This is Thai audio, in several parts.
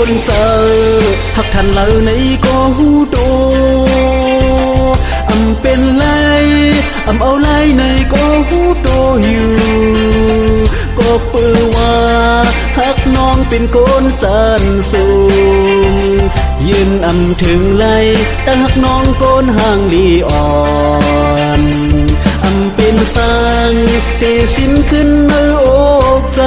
นเจอหักทันเลยในก็หูโตเป็นไรเอาไรในก็หูโตอยู่ก็เปื้อว่าหักน้องเป็นคนสันสูงยืนถึงไรแต่หักน้องโกนห่างลีอ่อนเป็นสังเตสินขึ้นเนื้ออกใจ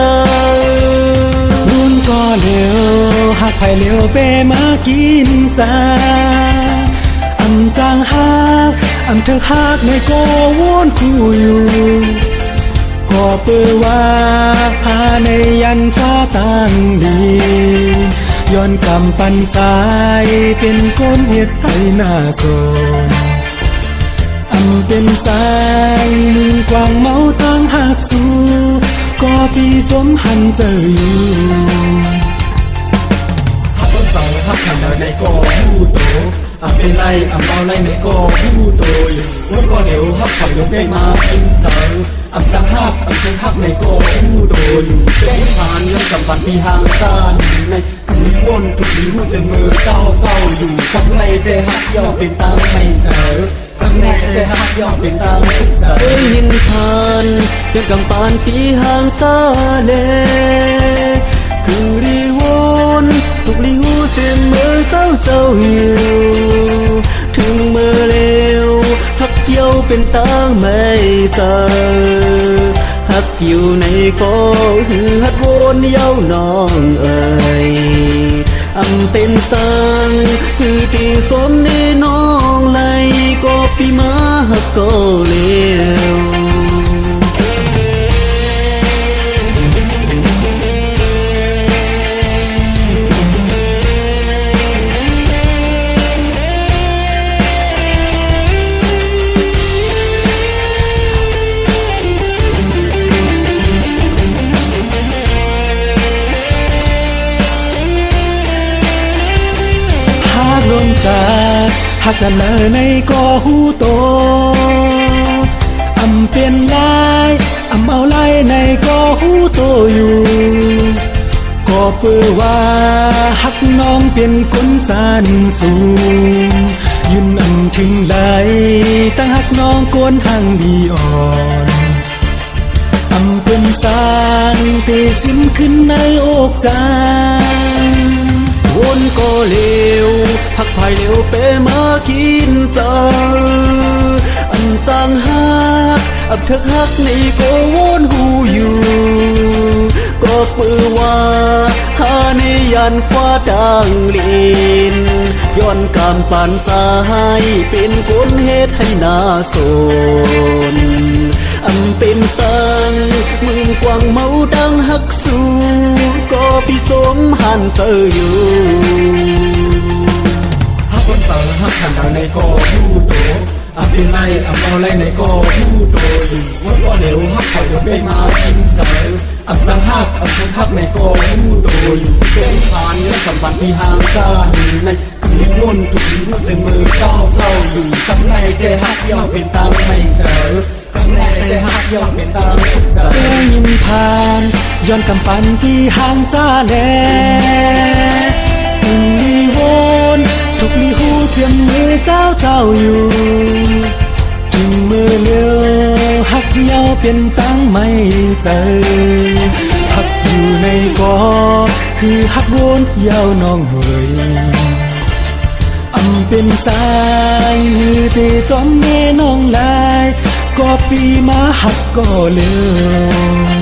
รุ่นก็เลี้ยวหักไผ่เลี้ยวเปมากินจาจางหักเธอหักในก็วนคู่อยู่ก็เปื้อว่าหาในยันฟ้าตั้งดีย้อนกำปันใจเป็นคนเหตุให้หน้าโซนเป็นสายมึงกวางเมาตั้งหักสู้ก็พี่จมหันเจออยู่หักต้นเสาหักขันในก็ผู้โตเป็นไรเอาไรในก็ผู้โตอยู่วันก็เดี๋ยวหักขับยกได้มากินเจอจังหักเธอหักในก็ผู้โตอยู่เป็นผ่านย้อนกำปันพี่ห่างซ่านในคืนนี้วนทุกนี้หัวใจมือเจ้าเศร้าอยู่ทำไรแต่หักยอมเป็นตามไม่เจอตั้งแน่แต่หักยอมเป็นตามจะได้ยินผ่านเพียงกำปานตีห่างซาเลคือรีวนทุกลีหูเจ็บมือเจ้าอยู่ถึงมือเร็วหักเกี่ยวเป็นตางไม่เจอหักอยู่ในก็หือหัดวนเย้าน้องเอ่ยเป็นสังคือที่สมในน้องไหลก็ปีมาหักก็เลี้ยวลมจากหักกันเลยในก็หูโตเป็นลายเอาไล่ในก็หูโตอยู่ก็เปื้อว่าหักน้องเป็นคนจานสูงยืนถึงไหลตั้งหักน้องโกนห่างดีอ่อนเป็นสางเตสิมขึ้นในอกใจวนก็เร็วหักไผ่เร็วเปมากินเจอจางหักเธอหักในก็วนหูอยู่ก็เปื้อว่าหาในยันฟ้าดังลินย้อนกำปันสายเป็นคนเหตุให้หน้าโซนเป็นสังมึงกวางเมาดังหักสู้ก็พี่สมหันเจออยู่หักคนเตอหักขันดาวในก็ผู้โตเป็นไรเอาไรในก็ผู้โตอยู่วันก็เดี๋ยวหักขอยกได้มากินเจอจังหักเธอหักในก็ผู้โตอยู่เป็นผ่านย้อนกำปันพี่ห่างซ่านในคืนนี้วนทุกนี้หัวใจมือเจ้าเศร้าอยู่ทำไรแต่หักยอมเป็นตามไม่เจอแน่แต่หักยอมเป็นตามจะได้ยินผ่านย้อนกำปันที่ห่างจ้าแลถึงลีวนทุกลีหูเจียมมือเจ้าอยู่ถึงมือเลี้ยวหักเย้าเป็นตั้งไม่เจอหักอยู่ในก็คือหักวนเย้าน้องเฮยเป็นสายมือที่จอมแม่น้องลายก็ปีมาหักก็เลี้ยว